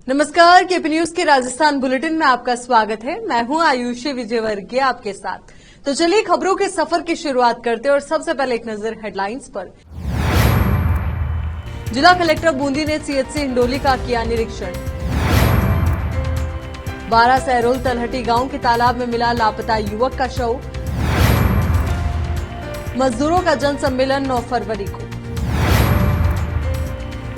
नमस्कार, KP news के Rajasthan bulletin में आपका स्वागत है। मैं हूं आयुषी विजयवर्गीय आपके साथ। तो चलिए खबरों के सफर की शुरुआत करते हैं और सबसे पहले एक नजर हेडलाइंस पर। जिला कलेक्टर बूंदी ने सीएचसी हिंडोली का किया निरीक्षण। 12 सहरोल तलहटी गांव के तालाब में मिला लापता युवक का शव। मजदूरों का जन सम्मेलन 9 फरवरी को।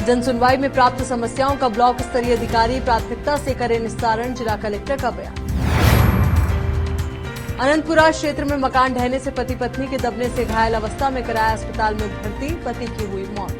जन सुनवाई में प्राप्त समस्याओं का ब्लॉक स्तरीय अधिकारी प्राथमिकता से करे निस्तारण, जिला कलेक्टर का बयान। अनंतपुरा क्षेत्र में मकान ढहने से पति पत्नी के दबने से घायल अवस्था में कराया अस्पताल में भर्ती, पति की हुई मौत।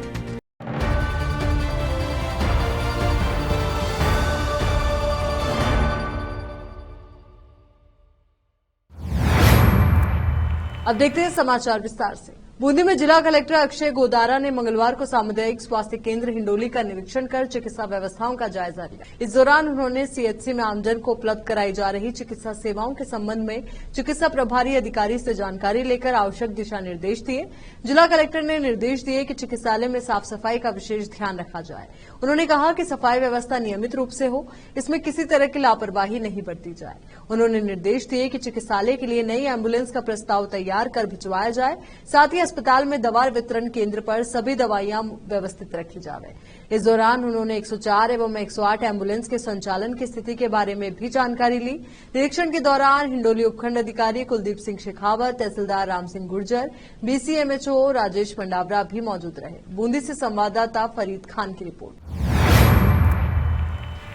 अब देखते हैं समाचार विस्तार से। बूंदी में जिला कलेक्टर अक्षय गोदारा ने मंगलवार को सामुदायिक स्वास्थ्य केंद्र हिंडोली का निरीक्षण कर चिकित्सा व्यवस्थाओं का जायजा लिया। इस दौरान उन्होंने सीएचसी में आमजन को उपलब्ध कराई जा रही चिकित्सा सेवाओं के संबंध में चिकित्सा प्रभारी अधिकारी से जानकारी लेकर आवश्यक दिशा निर्देश दिए। जिला कलेक्टर ने निर्देश दिए कि चिकित्सालय में साफ सफाई का विशेष ध्यान रखा जाए। उन्होंने कहा कि सफाई व्यवस्था नियमित रूप से हो, इसमें किसी तरह की लापरवाही नहीं बरती जाए। उन्होंने निर्देश दिए कि चिकित्सालय के लिए नई एम्बुलेंस का प्रस्ताव तैयार कर भिजवाया जाए। साथ ही अस्पताल में दवा वितरण केंद्र पर सभी दवाइयां व्यवस्थित रखी जाए। इस दौरान उन्होंने 104 एवं 108 एम्बुलेंस के संचालन की स्थिति के बारे में भी जानकारी ली। निरीक्षण के दौरान हिंडोली उपखंड अधिकारी कुलदीप सिंह शेखावत, तहसीलदार राम सिंह गुर्जर, बीसीएमएचओ राजेश पंडावरा भी मौजूद रहे। बूंदी से संवाददाता फरीद खान की रिपोर्ट।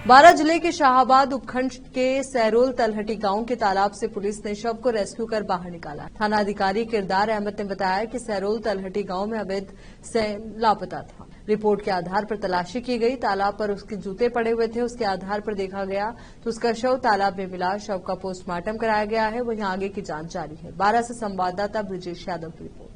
12 जिले के शाहाबाद उपखंड के सहरोल तलहटी गांव के तालाब से पुलिस ने शव को रेस्क्यू कर बाहर निकाला। थाना अधिकारी किरदार अहमद ने बताया कि सहरोल तलहटी गांव में अवैध सैन लापता था। रिपोर्ट के आधार पर तलाशी की गई। तालाब पर उसके जूते पड़े हुए थे। उसके आधार पर देखा गया तो उसका शव तालाब में मिला। शव का पोस्टमार्टम कराया गया है, वहीं आगे की जांच जारी है। 12 से संवाददाता ब्रजेश यादव की रिपोर्ट।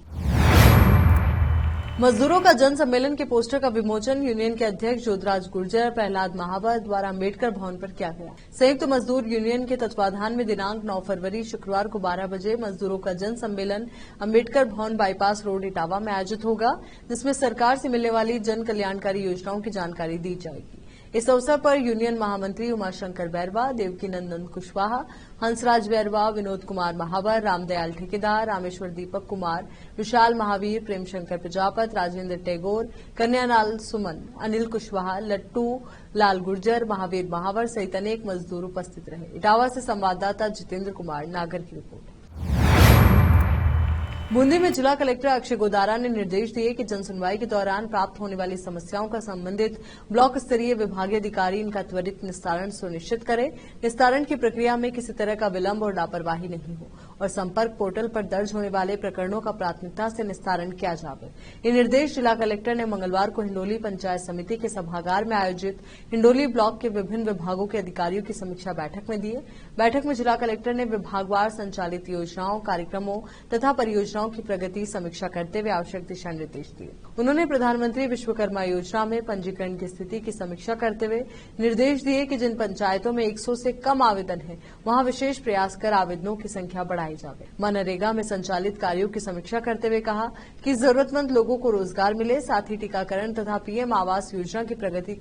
मजदूरों का जन सम्मेलन के पोस्टर का विमोचन यूनियन के अध्यक्ष ज्योतिराज गुर्जर प्रहलाद महावर द्वारा अम्बेडकर भवन पर किया गया। संयुक्त मजदूर यूनियन के तत्वाधान में दिनांक 9 फरवरी शुक्रवार को 12 बजे मजदूरों का जन सम्मेलन अम्बेडकर भवन बाईपास रोड इटावा में आयोजित होगा, जिसमें सरकार से मिलने वाली जन कल्याणकारी योजनाओं की जानकारी दी जाएगी। इस अवसर पर यूनियन महामंत्री उमाशंकर बैरवा, देवकी नंदन कुशवाहा, हंसराज बैरवा, विनोद कुमार महावर, रामदयाल ठेकेदार, रामेश्वर दीपक कुमार, विशाल महावीर, प्रेमशंकर प्रजापत, राजेंद्र टैगोर, कन्यालाल सुमन, अनिल कुशवाहा, लट्टू लाल गुर्जर, महावीर महावर सहित अनेक मजदूर उपस्थित रहे। इटावा से संवाददाता जितेंद्र कुमार नागर की रिपोर्ट। बूंदी में जिला कलेक्टर अक्षय गोदारा ने निर्देश दिए कि जनसुनवाई के दौरान प्राप्त होने वाली समस्याओं का संबंधित ब्लॉक स्तरीय विभागीय अधिकारी इनका त्वरित निस्तारण सुनिश्चित करें। निस्तारण की प्रक्रिया में किसी तरह का विलंब और लापरवाही नहीं हो और संपर्क पोर्टल पर दर्ज होने वाले प्रकरणों का प्राथमिकता से निस्तारण किया जाए। ये निर्देश जिला कलेक्टर ने मंगलवार को हिंडोली पंचायत समिति के सभागार में आयोजित हिंडोली ब्लॉक के विभिन्न विभागों के अधिकारियों की समीक्षा बैठक में दिए। बैठक में जिला कलेक्टर ने विभागवार संचालित योजनाओं, कार्यक्रमों तथा परियोजनाओं की प्रगति समीक्षा करते हुए आवश्यक दिशा निर्देश दिए। उन्होंने प्रधानमंत्री विश्वकर्मा योजना में पंजीकरण की स्थिति की समीक्षा करते हुए निर्देश दिए कि जिन पंचायतों में 100 से कम आवेदन है, वहां विशेष प्रयास कर आवेदनों की संख्या बढ़ाई जाए। मनरेगा में संचालित कार्यों की समीक्षा करते हुए कहा कि जरूरतमंद लोगों को रोजगार मिले, साथ ही टीकाकरण तथा पीएम आवास योजना की प्रगति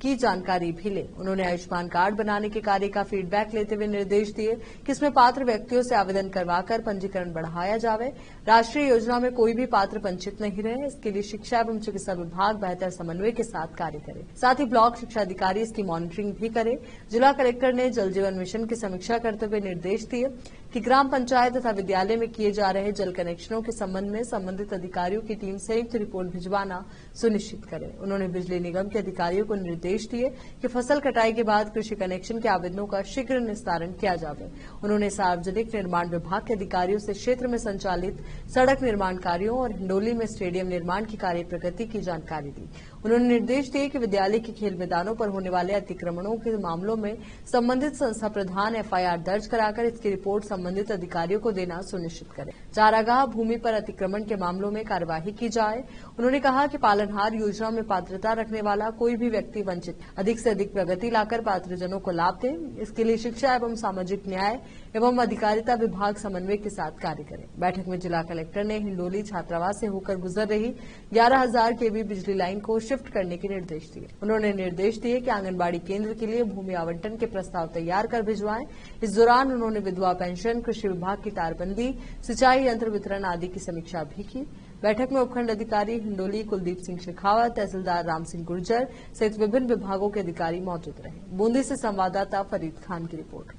की जानकारी भी ले। उन्होंने आयुष्मान कार्ड बनाने के कार्य का फीडबैक लेते हुए निर्देश दिए कि इसमें पात्र व्यक्तियों से आवेदन करवाकर पंजीकरण बढ़ाया जाए। राष्ट्रीय योजना में कोई भी पात्र वंचित नहीं रहे, इसके लिए शिक्षा एवं चिकित्सा विभाग बेहतर समन्वय के साथ कार्य करे। साथ ही ब्लॉक शिक्षा अधिकारी इसकी मॉनिटरिंग भी करे। जिला कलेक्टर ने जल जीवन मिशन की समीक्षा करते हुए निर्देश दिए कि ग्राम पंचायत तथा विद्यालय में किए जा रहे जल कनेक्शनों के संबंध में संबंधित अधिकारियों की टीम संयुक्त रिपोर्ट भिजवाना सुनिश्चित करे। उन्होंने बिजली निगम के अधिकारियों को निर्देश दिए कि फसल कटाई के बाद कृषि कनेक्शन के आवेदनों का शीघ्र निस्तारण किया जाए। उन्होंने सार्वजनिक निर्माण विभाग के अधिकारियों से क्षेत्र में संचालित सड़क निर्माण कार्यों और हिंडोली में स्टेडियम निर्माण की कार्य प्रगति की जानकारी दी। उन्होंने निर्देश दिए कि विद्यालय के खेल मैदानों पर होने वाले अतिक्रमणों के मामलों में संबंधित संस्था प्रधान एफआईआर दर्ज कराकर इसकी रिपोर्ट संबंधित अधिकारियों को देना सुनिश्चित करें। चारागाह भूमि पर अतिक्रमण के मामलों में कार्यवाही की जाए। उन्होंने कहा कि पालनहार योजना में पात्रता रखने वाला कोई भी व्यक्ति वंचित, अधिक से अधिक प्रगति लाकर पात्रजनों को लाभ दें। इसके लिए शिक्षा एवं सामाजिक न्याय एवं अधिकारिता विभाग समन्वय के साथ कार्य करें। बैठक में जिला कलेक्टर ने हिंडोली छात्रावास से होकर गुजर रही 11,000 केवी बिजली लाइन को शिफ्ट करने के निर्देश दिए। उन्होंने निर्देश दिए कि आंगनबाड़ी केंद्र के लिए भूमि आवंटन के प्रस्ताव तैयार कर भिजवाएं। इस दौरान उन्होंने विधवा पेंशन, कृषि विभाग की तारबंदी, सिंचाई यंत्र वितरण आदि की समीक्षा भी की। बैठक में उपखंड अधिकारी हिंडोली कुलदीप सिंह शेखावत, तहसीलदार राम सिंह गुर्जर सहित विभिन्न विभागों के अधिकारी मौजूद रहे। बूंदी से संवाददाता फरीद खान की रिपोर्ट।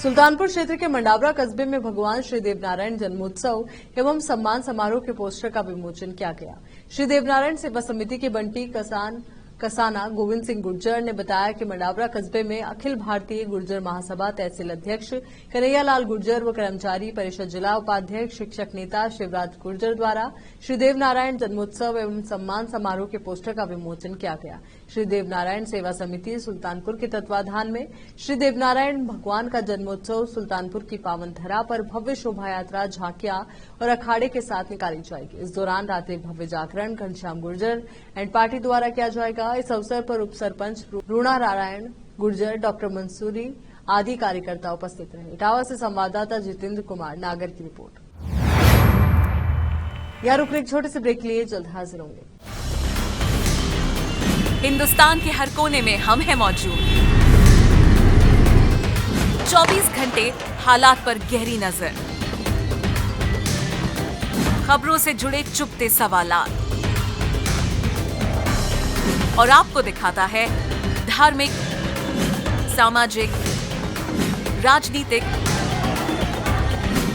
सुल्तानपुर क्षेत्र के मंडावरा कस्बे में भगवान श्री देवनारायण जन्मोत्सव एवं सम्मान समारोह के पोस्टर का विमोचन किया गया। श्री देवनारायण सेवा समिति के बंटी कसाना गोविंद सिंह गुर्जर ने बताया कि मंडावरा कस्बे में अखिल भारतीय गुर्जर महासभा तहसील अध्यक्ष कन्हैयालाल गुर्जर व कर्मचारी परिषद जिला उपाध्यक्ष शिक्षक नेता शिवराज गुर्जर द्वारा श्री देवनारायण जन्मोत्सव एवं सम्मान समारोह के पोस्टर का विमोचन किया गया। श्री देवनारायण सेवा समिति सुल्तानपुर के तत्वाधान में श्री देवनारायण भगवान का जन्मोत्सव सुल्तानपुर की पावन धरा पर भव्य शोभा यात्रा, झांकियां और अखाड़े के साथ निकाली जाएगी। इस दौरान रात्रि भव्य जागरण घनश्याम गुर्जर एंड पार्टी द्वारा किया जाएगा। इस अवसर पर उप सरपंच रूणा नारायण गुर्जर, डॉक्टर मंसूरी आदि कार्यकर्ता उपस्थित रहे। इटावा से संवाददाता जितेंद्र कुमार नागर की रिपोर्ट। यहाँ रुक एक छोटे से ब्रेक लिए, जल्द हाजिर होंगे। हिंदुस्तान के हर कोने में हम हैं मौजूद। 24 घंटे हालात पर गहरी नजर, खबरों से जुड़े चुपते सवालात और आपको दिखाता है धार्मिक, सामाजिक, राजनीतिक,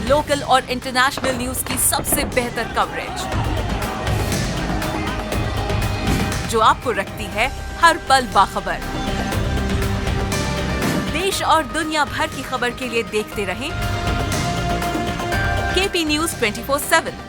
लोकल और इंटरनेशनल न्यूज की सबसे बेहतर कवरेज, जो आपको रखती है हर पल बाखबर। देश और दुनिया भर की खबर के लिए देखते रहें केपी न्यूज 24/7।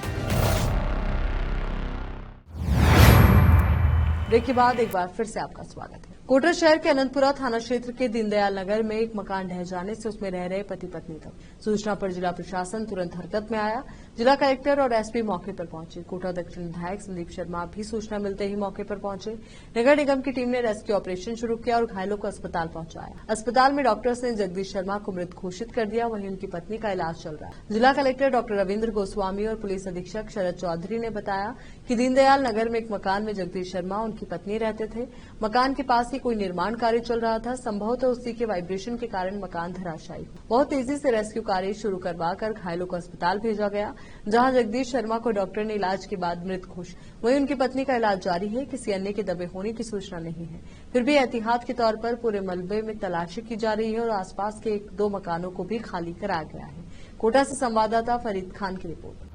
ब्रेक के बाद एक बार फिर से आपका स्वागत है। कोटा शहर के अनंतपुरा थाना क्षेत्र के दीनदयाल नगर में एक मकान ढह जाने से उसमें रह रहे पति पत्नी तक सूचना पर जिला प्रशासन तुरंत हरकत में आया। जिला कलेक्टर और एसपी मौके पर पहुंचे। कोटा दक्षिण विधायक संदीप शर्मा भी सूचना मिलते ही मौके पर पहुंचे। नगर निगम की टीम ने रेस्क्यू ऑपरेशन शुरू किया और घायलों को अस्पताल पहुंचाया। अस्पताल में डॉक्टर्स ने जगदीश शर्मा को मृत घोषित कर दिया, वहीं उनकी पत्नी का इलाज चल रहा है। जिला कलेक्टर डॉक्टर रविन्द्र गोस्वामी और पुलिस अधीक्षक शरद चौधरी ने बताया कि दीनदयाल नगर में एक मकान में जगदीश शर्मा उनकी पत्नी रहते थे। मकान के पास ही कोई निर्माण कार्य चल रहा था। संभवतः उसी के वाइब्रेशन के कारण मकान धराशायी हुआ। बहुत तेजी से रेस्क्यू कार्य शुरू करवाकर घायलों को अस्पताल भेजा गया, जहां जगदीश शर्मा को डॉक्टर ने इलाज के बाद मृत घोषित। वहीं उनकी पत्नी का इलाज जारी है। किसी अन्य के दबे होने की सूचना नहीं है। फिर भी एहतियात के तौर पर पूरे मलबे में तलाशी की जा रही है और आसपास के 1-2 मकानों को भी खाली कराया गया है। कोटा से संवाददाता फरीद खान की रिपोर्ट।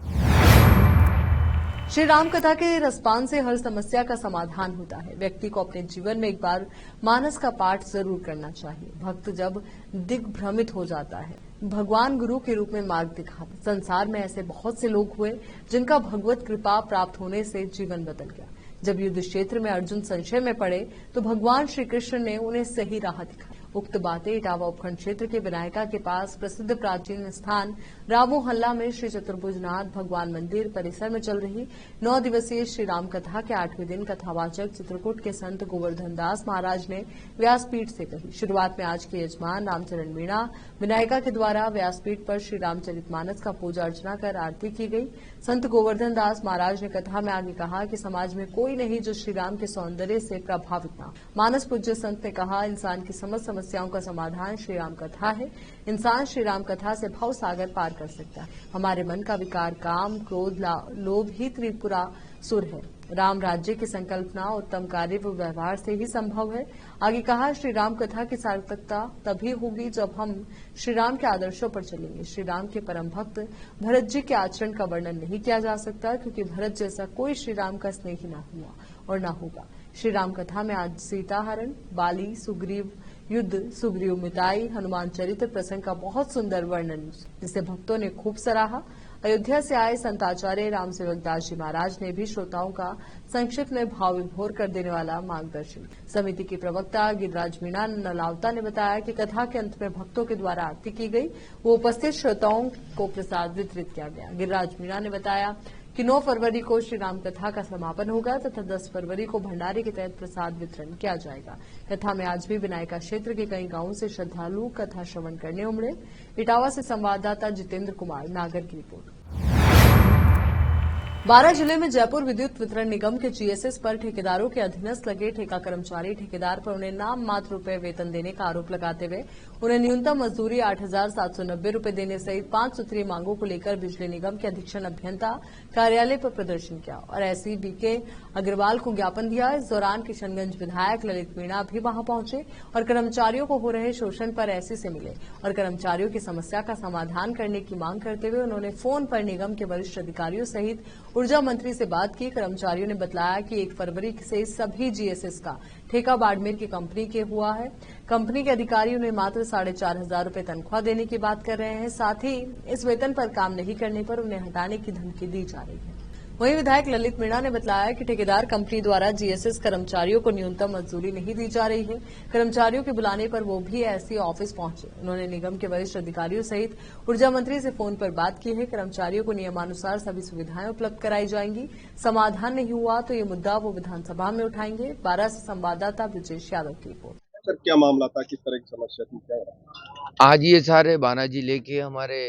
श्री राम कथा के रसपान से हर समस्या का समाधान होता है। व्यक्ति को अपने जीवन में एक बार मानस का पाठ जरूर करना चाहिए। भक्त जब दिग्भ्रमित हो जाता है, भगवान गुरु के रूप में मार्ग दिखाते। संसार में ऐसे बहुत से लोग हुए जिनका भगवत कृपा प्राप्त होने से जीवन बदल गया। जब युद्ध क्षेत्र में अर्जुन संशय में पड़े तो भगवान श्री कृष्ण ने उन्हें सही राह दिखाई। उक्त बातें इटावा उपखंड क्षेत्र के विनायका के पास प्रसिद्ध प्राचीन स्थान रामोहल्ला में श्री चतुर्भुजनाथ भगवान मंदिर परिसर में चल रही 9 दिवसीय श्री राम कथा के 8वें दिन कथावाचक चित्रकूट के संत गोवर्धन दास महाराज ने व्यासपीठ से कही। शुरुआत में आज के यजमान रामचरण मीणा विनायका के द्वारा व्यासपीठ पर श्री रामचरितमानस का पूजा अर्चना कर आरती की गई। संत गोवर्धन दास महाराज ने कथा में आगे कहा कि समाज में कोई नहीं जो श्री राम के सौंदर्य से प्रभावित न। मानस पूज्य संत ने कहा, इंसान की समस्त समस्याओं का समाधान श्री राम कथा है। इंसान श्री राम कथा से भव सागर पार कर सकता है। हमारे मन का विकार काम, क्रोध, लोभ ही त्रिपुरा सुर है। राम राज्य की संकल्पना उत्तम कार्य व व्यवहार से ही संभव है। आगे कहा, श्री राम कथा की सार्थकता तभी होगी जब हम श्री राम के आदर्शों पर चलेंगे। श्री राम के परम भक्त भरत जी के आचरण का वर्णन नहीं किया जा सकता, क्योंकि भरत जैसा कोई श्री राम का स्नेही न हुआ और न होगा। श्री राम कथा में आज सीता हरण, बाली सुग्रीव युद्ध, सुग्रीव मिताई, हनुमान चरित्र प्रसंग का बहुत सुंदर वर्णन, जिसे भक्तों ने खूब सराहा। अयोध्या से आए संताचार्य राम सेवक दास जी महाराज ने भी श्रोताओं का संक्षिप्त में भाव विभोर कर देने वाला मार्गदर्शन। समिति की प्रवक्ता गिरिराज मीणा नलावता ने बताया कि कथा के अंत में भक्तों के द्वारा आरती की गई, वो उपस्थित श्रोताओं को प्रसाद वितरित किया गया। गिरिराज मीणा ने बताया कि 9 फरवरी को श्री राम कथा का समापन होगा तथा 10 फरवरी को भंडारे के तहत प्रसाद वितरण किया जाएगा। कथा में आज भी विनायका क्षेत्र के कई गांवों से श्रद्धालु कथा श्रवण करने उमड़े। इटावा से संवाददाता जितेंद्र कुमार नागर की रिपोर्ट। 12 जिले में जयपुर विद्युत वितरण निगम के जीएसएस पर ठेकेदारों के अधीनस्थ लगे ठेका कर्मचारी ठेकेदार पर उन्हें नाम मात्र रुपए वेतन देने का आरोप लगाते हुए उन्हें न्यूनतम मजदूरी 8,790 रुपए देने सहित 5 सूत्रीय मांगों को लेकर बिजली निगम के अधीक्षण अभियंता कार्यालय पर प्रदर्शन किया और एसई बीके अग्रवाल को ज्ञापन दिया। इस दौरान किशनगंज विधायक ललित मीणा भी वहां पहुंचे और कर्मचारियों को हो रहे शोषण पर एसई से मिले और कर्मचारियों की समस्या का समाधान करने की मांग करते हुए उन्होंने फोन पर निगम के वरिष्ठ अधिकारियों सहित ऊर्जा मंत्री से बात की। कर्मचारियों ने बताया कि 1 फरवरी से सभी जीएसएस का ठेका बाड़मेर की कंपनी के हुआ है। कंपनी के अधिकारी उन्हें मात्र 4,500 रुपए तनख्वाह देने की बात कर रहे हैं। साथ ही इस वेतन पर काम नहीं करने पर उन्हें हटाने की धमकी दी जा रही है। वहीं विधायक ललित मीणा ने बताया कि ठेकेदार कंपनी द्वारा जीएसएस कर्मचारियों को न्यूनतम मजदूरी नहीं दी जा रही है। कर्मचारियों के बुलाने पर वो भी ऐसी ऑफिस पहुंचे। उन्होंने निगम के वरिष्ठ अधिकारियों सहित ऊर्जा मंत्री से फोन पर बात की है। कर्मचारियों को नियमानुसार सभी सुविधाएं उपलब्ध कराई जाएंगी। समाधान नहीं हुआ तो ये मुद्दा वो विधानसभा में उठाएंगे। 12 से संवाददाता ब्रजेश यादव की रिपोर्ट। सर, क्या मामला था, किस तरह की समस्या थी, क्या रहा? आज ये सारे बाना जिले के हमारे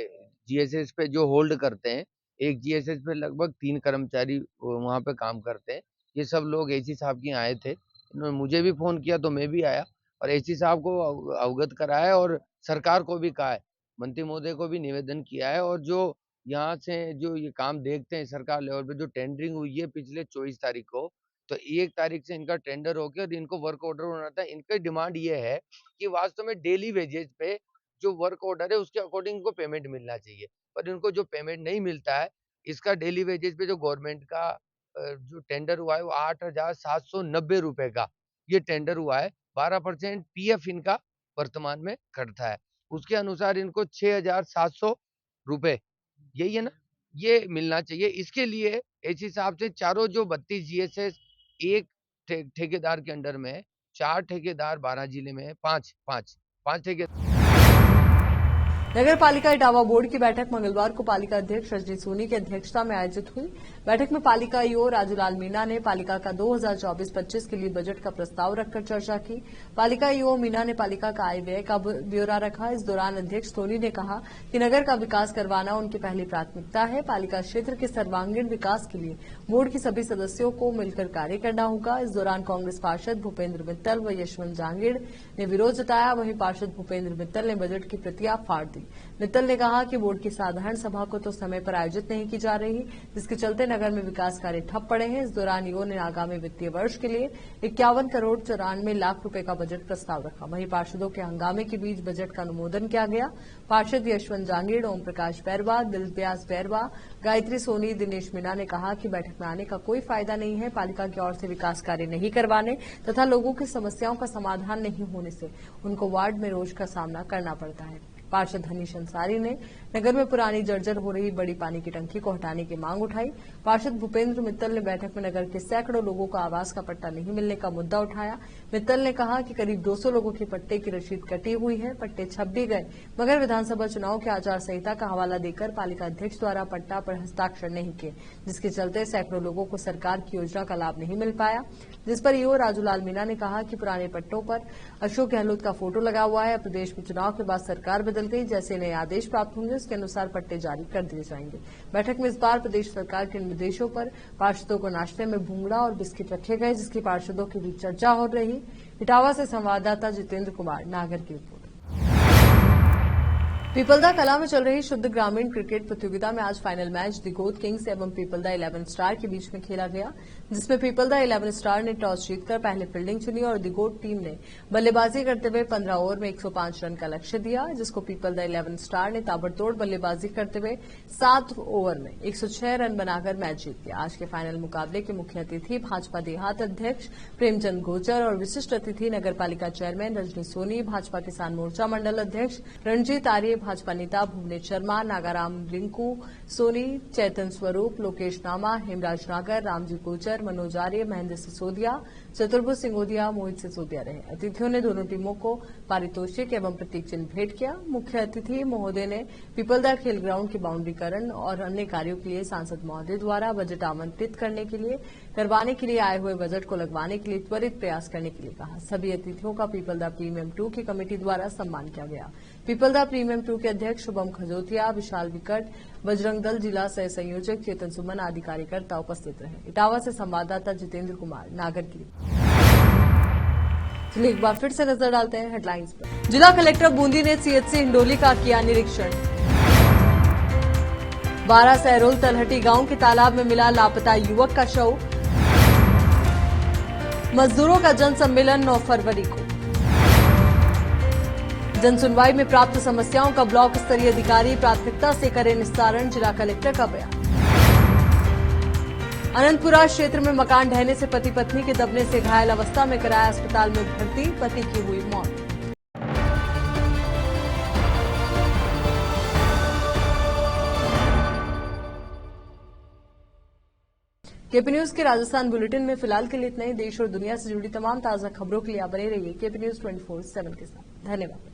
जीएसएस पे जो होल्ड करते हैं, एक जीएसएस पे लगभग 3 कर्मचारी वहाँ पे काम करते हैं। ये सब लोग एसी साहब के आए थे। इन्होंने मुझे भी फोन किया तो मैं भी आया और एसी साहब को अवगत कराया और सरकार को भी कहा है, मंत्री महोदय को भी निवेदन किया है। और जो यहाँ से जो ये काम देखते हैं सरकार लेवल पे, जो टेंडरिंग हुई है पिछले 24 तारीख को, तो 1 तारीख से इनका टेंडर हो गया और इनको वर्क ऑर्डर होना था। इनकी डिमांड ये है कि वास्तव में डेली वेजेज पे जो वर्क ऑर्डर है उसके अकॉर्डिंग इनको पेमेंट मिलना चाहिए, पर इनको जो पेमेंट नहीं मिलता है, इसका डेली वेजेज पे जो गवर्नमेंट का जो टेंडर हुआ है वो 8,790 रुपए का ये टेंडर हुआ है। 12% पीएफ इनका वर्तमान में कटता है। उसके अनुसार इनको 6,700 रुपए, यही है ना, ये मिलना चाहिए। इसके लिए इस हिसाब से चारों जो 32 जीएसएस एक ठेकेदार के अंडर में 4 ठेकेदार 12 जिले में है, 5 ठेकेदार। नगर पालिका इटावा बोर्ड की बैठक मंगलवार को पालिका अध्यक्ष रजनी सोनी की अध्यक्षता में आयोजित हुई। बैठक में पालिका ईओ राजूलाल मीणा ने पालिका का 2024-25 के लिए बजट का प्रस्ताव रखकर चर्चा की। पालिका ईओ मीणा ने पालिका का आय व्यय का ब्यौरा रखा। इस दौरान अध्यक्ष सोनी ने कहा कि नगर का विकास करवाना उनकी पहली प्राथमिकता है। पालिका क्षेत्र के सर्वांगीण विकास के लिए बोर्ड के सभी सदस्यों को मिलकर कार्य करना होगा। इस दौरान कांग्रेस पार्षद भूपेंद्र मित्तल व यशवंत जांगीड़ ने विरोध जताया। वहीं पार्षद भूपेंद्र मित्तल ने बजट की प्रतियां फाड़ दी। मित्तल ने कहा कि बोर्ड की साधारण सभा को तो समय पर आयोजित नहीं की जा रही, जिसके चलते नगर में विकास कार्य ठप पड़े हैं। इस दौरान ईओ ने आगामी वित्तीय वर्ष के लिए 51 करोड़ 94 लाख रुपए का बजट प्रस्ताव रखा। वहीं पार्षदों के हंगामे के बीच बजट का अनुमोदन किया गया। पार्षद यशवंत जांगीड़, ओम प्रकाश बैरवा, दिलब्यास बैरवा, गायत्री सोनी, दिनेश मीणा ने कहा कि बैठक में आने का कोई फायदा नहीं है। पालिका की ओर से विकास कार्य नहीं करवाने तथा लोगों की समस्याओं का समाधान नहीं होने से उनको वार्ड में रोष का सामना करना पड़ता है। पार्षद हनीश अंसारी ने नगर में पुरानी जर्जर हो रही बड़ी पानी की टंकी को हटाने की मांग उठाई। पार्षद भूपेंद्र मित्तल ने बैठक में नगर के सैकड़ों लोगों को आवास का पट्टा नहीं मिलने का मुद्दा उठाया। मित्तल ने कहा कि करीब 200 लोगों के पट्टे की रसीद कटी हुई है, पट्टे छप भी गए, मगर विधानसभा चुनाव के आचार संहिता का हवाला देकर पालिका अध्यक्ष द्वारा पट्टा पर हस्ताक्षर नहीं किए, जिसके चलते सैकड़ों लोगों को सरकार की योजना का लाभ नहीं मिल पाया। जिस पर ईओ राजूलाल मीणा ने कहा कि पुराने पट्टों पर अशोक गहलोत का फोटो लगा हुआ है। प्रदेश में चुनाव के बाद सरकार बदल गई, जैसे नए आदेश प्राप्त होंगे उसके अनुसार पट्टे जारी कर दिए जाएंगे। बैठक में इस बार प्रदेश सरकार के निर्देशों पर पार्षदों को नाश्ते में भूंगड़ा और बिस्किट रखे गए, जिसकी पार्षदों की भी चर्चा हो रही। इटावा से संवाददाता जितेंद्र कुमार नागर की रिपोर्ट। पीपलदा कला में चल रही शुद्ध ग्रामीण क्रिकेट प्रतियोगिता में आज फाइनल मैच दिगोद किंग्स एवं पीपलदा 11 स्टार के बीच में खेला गया, जिसमें पीपलदा 11 स्टार ने टॉस जीतकर पहले फील्डिंग चुनी और दिगोद टीम ने बल्लेबाजी करते हुए 15 ओवर में 105 रन का लक्ष्य दिया, जिसको पीपलदा 11 स्टार ने ताबड़तोड़ बल्लेबाजी करते हुए 7 ओवर में 106 रन बनाकर मैच जीत लिया। आज के फाइनल मुकाबले के मुख्य अतिथि भाजपा देहात अध्यक्ष प्रेमचंद गोचर और विशिष्ट अतिथि नगर पालिका चेयरमैन रजनी सोनी, भाजपा किसान मोर्चा मंडल अध्यक्ष रणजीत आर्य, भाजपा नेता भुवनेश शर्मा, नागाराम रिंकू सोनी, चैतन स्वरूप, लोकेश नामा, हेमराज नागर, रामजी कोचर, मनोज आर्य, महेंद्र सिसोदिया, चतुर्भुज सिंगोदिया, मोहित सिसोदिया रहे। अतिथियों ने दोनों टीमों को पारितोषिक एवं प्रतीक चिन्ह भेंट किया। मुख्य अतिथि महोदय ने पीपलदा खेल ग्राउंड के बाउंड्रीकरण और अन्य कार्यों के लिए सांसद महोदय द्वारा बजट आवंटित करवाने के लिए आए हुए बजट को लगवाने के लिए त्वरित प्रयास करने के लिए कहा। सभी अतिथियों का पीपलदा प्रीमियम 2 की कमेटी द्वारा सम्मान किया गया। पीपलदा प्रीमियम 2 के अध्यक्ष शुभम खजोतिया, विशाल विकट, बजरंग दल जिला सह संयोजक चेतन सुमन आदि कार्यकर्ता उपस्थित रहे। इटावा से संवाददाता जितेंद्र कुमार, नागर की रिपोर्ट। चलिए एक बार फिर से नजर डालते हैं हेडलाइंस पर। जिला कलेक्टर बूंदी ने सीएचसी हिंडोली का किया निरीक्षण। 12 सहरोल तलहटी गांव के तालाब में मिला लापता युवक का शव। मजदूरों का जन सम्मेलन 9 फरवरी को। जनसुनवाई में प्राप्त समस्याओं का ब्लॉक स्तरीय अधिकारी प्राथमिकता से करें निस्तारण, जिला कलेक्टर का बयान। अनंतपुरा क्षेत्र में मकान ढहने से पति पत्नी के दबने से घायल अवस्था में कराया अस्पताल में भर्ती, पति की हुई मौत। केपी न्यूज के राजस्थान बुलेटिन में फिलहाल के लिए इतना ही। देश और दुनिया से जुड़ी तमाम ताजा खबरों के लिए आप बने रहिए केपी न्यूज 24/7 के साथ। धन्यवाद।